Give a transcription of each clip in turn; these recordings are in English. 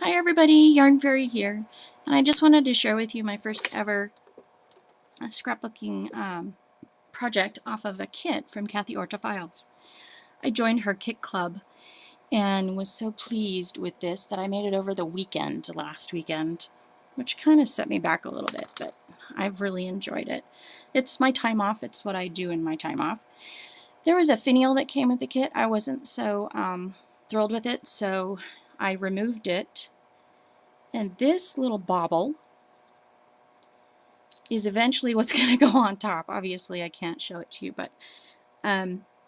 Hi everybody, Yarn Fairy here, and I just wanted to share with you my first ever scrapbooking project off of a kit from Kathy Orta Files. I joined her kit club and was so pleased with this that I made it over the weekend last weekend, which kind of set me back a little bit, but I've really enjoyed it. It's my time off, it's what I do in my time off. There was a finial that came with the kit. I wasn't so thrilled with it, so I removed it. And this little bauble is eventually what's going to go on top. Obviously I can't show it to you, but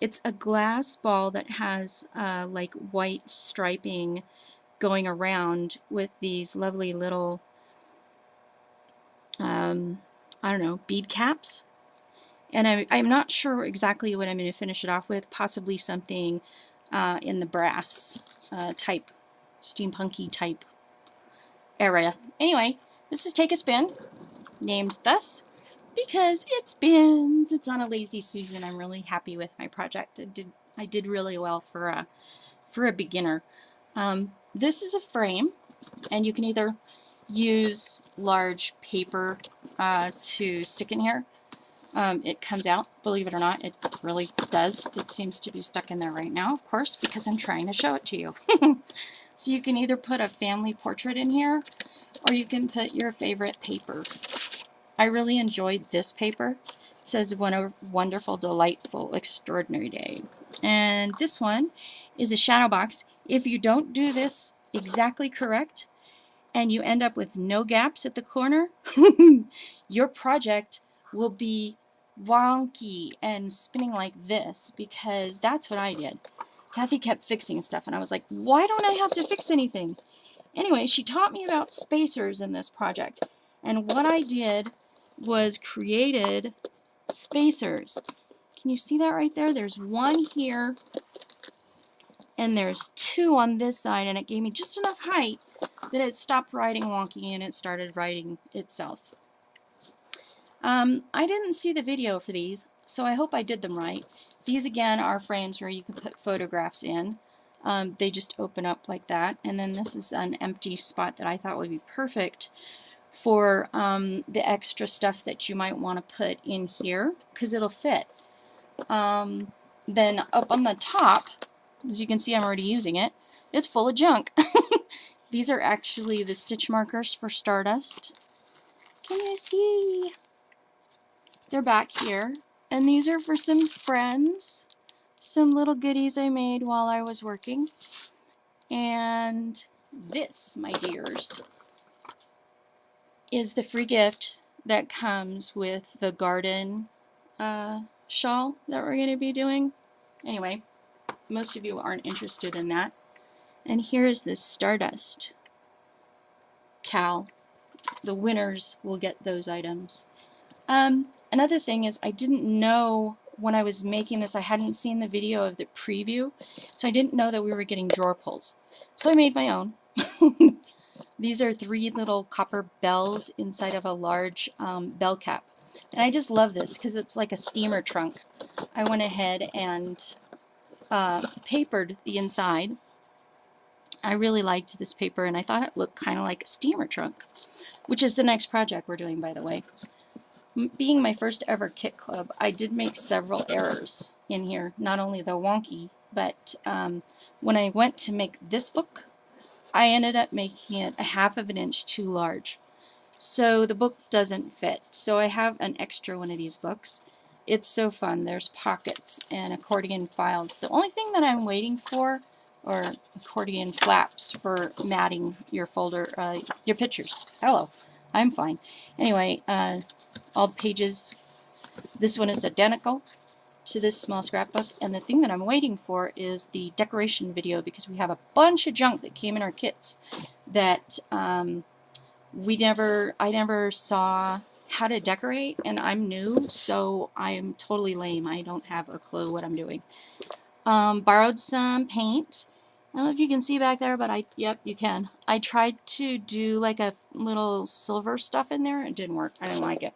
it's a glass ball that has like white striping going around with these lovely little, I don't know, bead caps. And I'm not sure exactly what I'm going to finish it off with, possibly something in the brass type, steampunky type area. Anyway, this is Take a Spin, named thus because it spins. It's on a lazy Susan. I'm really happy with my project. I did really well for a beginner. This is a frame, and you can either use large paper to stick in here. It comes out, believe it or not, it really does. It seems to be stuck in there right now, of course, because I'm trying to show it to you. So you can either put a family portrait in here, or you can put your favorite paper. I really enjoyed this paper. It says, wonderful, delightful, extraordinary day. And this one is a shadow box. If you don't do this exactly correct, and you end up with no gaps at the corner, your project will be wonky and spinning like this, because that's what I did. Kathy kept fixing stuff, and I was like, why don't I have to fix anything? Anyway, she taught me about spacers in this project, and what I did was created spacers. Can you see that right there? There's one here, and there's two on this side, and it gave me just enough height that it stopped writing wonky and it started writing itself. I didn't see the video for these, so I hope I did them right. These again are frames where you can put photographs in. They just open up like that, and then this is an empty spot that I thought would be perfect for the extra stuff that you might want to put in here, because it'll fit. Then up on the top, as you can see, I'm already using it, it's full of junk. These are actually the stitch markers for Stardust. Can you see? They're back here, and these are for some friends, some little goodies I made while I was working. And this, my dears, is the free gift that comes with the garden shawl that we're going to be doing. Anyway, most of you aren't interested in that. And here's this Stardust cowl. The winners will get those items. Another thing is, I didn't know when I was making this, I hadn't seen the video of the preview, so I didn't know that we were getting drawer pulls. So I made my own. These are 3 little copper bells inside of a large bell cap. And I just love this because it's like a steamer trunk. I went ahead and papered the inside. I really liked this paper, and I thought it looked kind of like a steamer trunk, which is the next project we're doing, by the way. Being my first ever kit club, I did make several errors in here, not only the wonky, but when I went to make this book, I ended up making it a 1/2 inch too large. So the book doesn't fit. So I have an extra one of these books. It's so fun. There's pockets and accordion files. The only thing that I'm waiting for are accordion flaps for matting your folder, your pictures. Hello, I'm fine. Anyway, all the pages. This one is identical to this small scrapbook, and the thing that I'm waiting for is the decoration video, because we have a bunch of junk that came in our kits that I never saw how to decorate, and I'm new, so I am totally lame. I don't have a clue what I'm doing. Borrowed some paint. I don't know if you can see back there, but yep, you can. I tried to do like a little silver stuff in there. It didn't work. I didn't like it.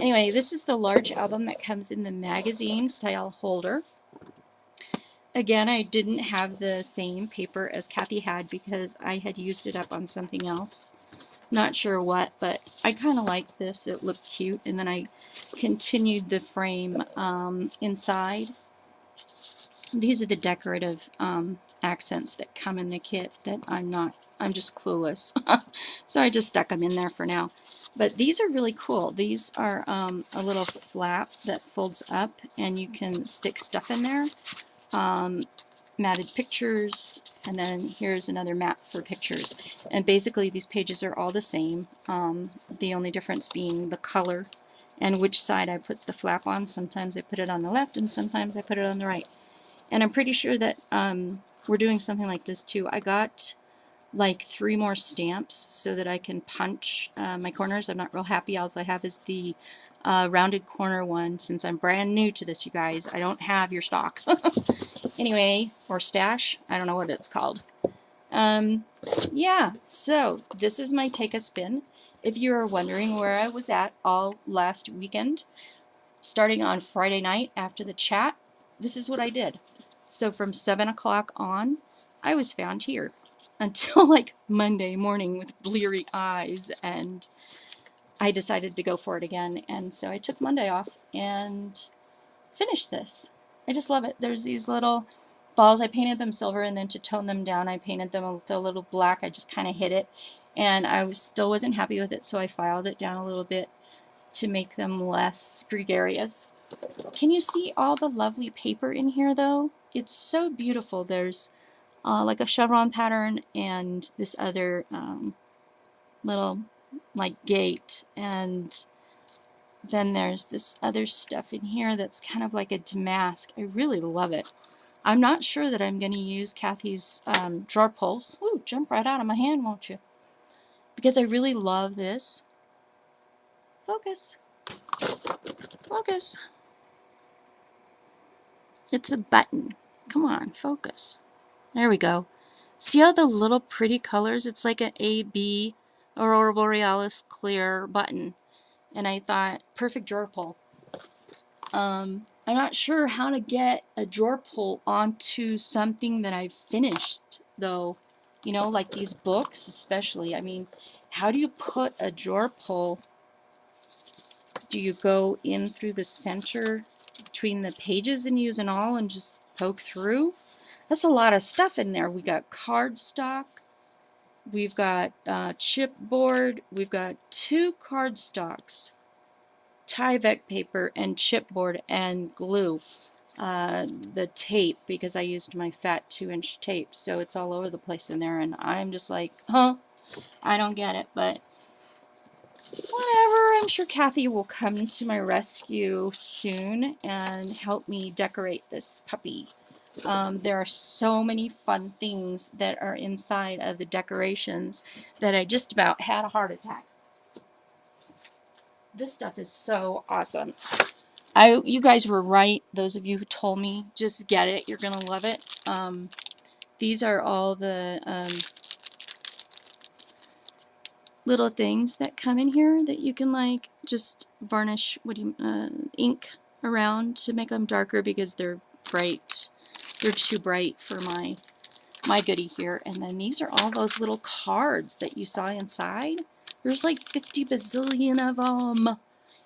Anyway, this is the large album that comes in the magazine style holder. Again, I didn't have the same paper as Kathy had because I had used it up on something else. Not sure what, but I kind of liked this. It looked cute, and then I continued the frame inside. These are the decorative accents that come in the kit that I'm just clueless. So I just stuck them in there for now. But these are really cool. These are a little flap that folds up and you can stick stuff in there. Matted pictures, and then here's another mat for pictures. And basically these pages are all the same. The only difference being the color and which side I put the flap on. Sometimes I put it on the left and sometimes I put it on the right. And I'm pretty sure that we're doing something like this too. I got like 3 more stamps so that I can punch my corners. I'm not real happy. All I have is the rounded corner one since I'm brand new to this, you guys. I don't have your stock. Anyway, or stash. I don't know what it's called. Yeah, so this is my Take a Spin. If you are wondering where I was at all last weekend, starting on Friday night after the chat, this is what I did. So from 7 o'clock on, I was found here until like Monday morning with bleary eyes, and I decided to go for it again, and so I took Monday off and finished this. I just love it. There's these little balls. I painted them silver, and then to tone them down I painted them a little black. I just kind of hit it, and I still wasn't happy with it, so I filed it down a little bit to make them less gregarious. Can you see all the lovely paper in here though? It's so beautiful. There's like a chevron pattern and this other little like gate, and then there's this other stuff in here that's kind of like a damask. I really love it. I'm not sure that I'm going to use Kathy's drawer pulls. Ooh, jump right out of my hand, won't you? Because I really love this. Focus. Focus. It's a button. Come on, focus. There we go. See all the little pretty colors? It's like an A-B Aurora Borealis clear button. And I thought, perfect drawer pull. I'm not sure how to get a drawer pull onto something that I've finished, though. You know, like these books especially. I mean, how do you put a drawer pull? Do you go in through the center between the pages and use an awl and just poke through? That's a lot of stuff in there. We got cardstock. We've got chipboard. We've got 2 cardstocks, Tyvek paper, and chipboard, and glue. The tape, because I used my fat 2-inch tape, so it's all over the place in there, and I'm just like, huh, I don't get it, but whatever. I'm sure Kathy will come to my rescue soon and help me decorate this puppy. There are so many fun things that are inside of the decorations that I just about had a heart attack. This stuff is so awesome. You guys were right, those of you who told me, just get it, you're gonna love it. These are all the little things that come in here that you can like just varnish, ink around to make them darker because they're bright. They're too bright for my goodie here. And then these are all those little cards that you saw inside. There's like 50 bazillion of them.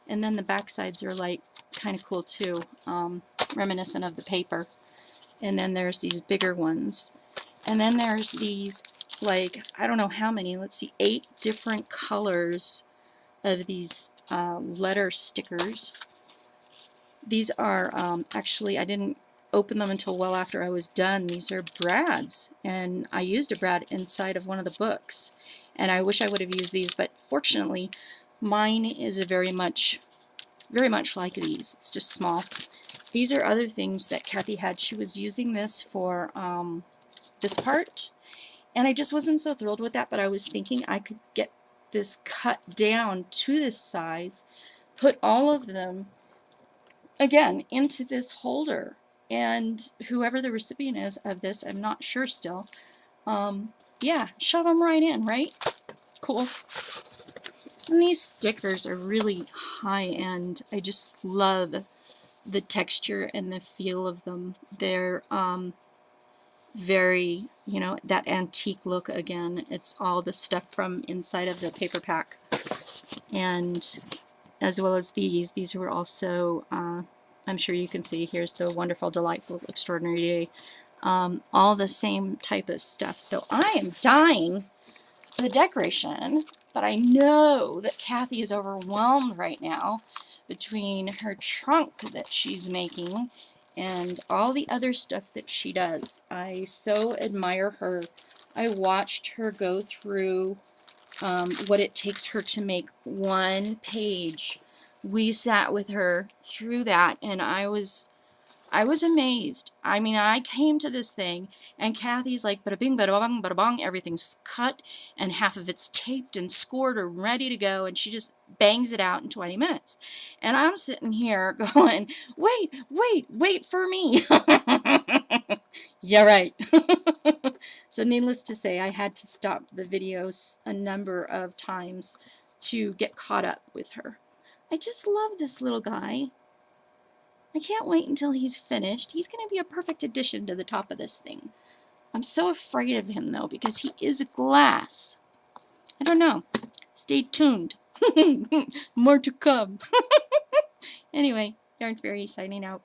And then the back sides are like kind of cool too, reminiscent of the paper. And then there's these bigger ones. And then there's these, like, I don't know how many, let's see, 8 different colors of these letter stickers. These are actually, I didn't open them until well after I was done. These are brads, and I used a brad inside of one of the books, and I wish I would have used these, but fortunately mine is a very much like these. It's just small. These are other things that Kathy had. She was using this for this part, and I just wasn't so thrilled with that, but I was thinking I could get this cut down to this size, put all of them again into this holder, and whoever the recipient is of this, I'm not sure still, yeah, shove them right in, right? Cool. And these stickers are really high-end. I just love the texture and the feel of them. They're very, you know, that antique look again. It's all the stuff from inside of the paper pack. And as well as these were also, I'm sure you can see, here's the Wonderful, Delightful, Extraordinary Day. All the same type of stuff. So I am dying for the decoration, but I know that Kathy is overwhelmed right now between her trunk that she's making and all the other stuff that she does. I so admire her. I watched her go through what it takes her to make one page. We sat with her through that, and I was amazed. I mean, I came to this thing, and Kathy's like, bada bing, bada bong, bada bong, everything's cut, and half of it's taped and scored and ready to go, and she just bangs it out in 20 minutes. And I'm sitting here going, wait for me. Yeah, right. So needless to say, I had to stop the videos a number of times to get caught up with her. I just love this little guy. I can't wait until he's finished. He's going to be a perfect addition to the top of this thing. I'm so afraid of him, though, because he is glass. I don't know. Stay tuned. More to come. Anyway, Yarn Fairy signing out.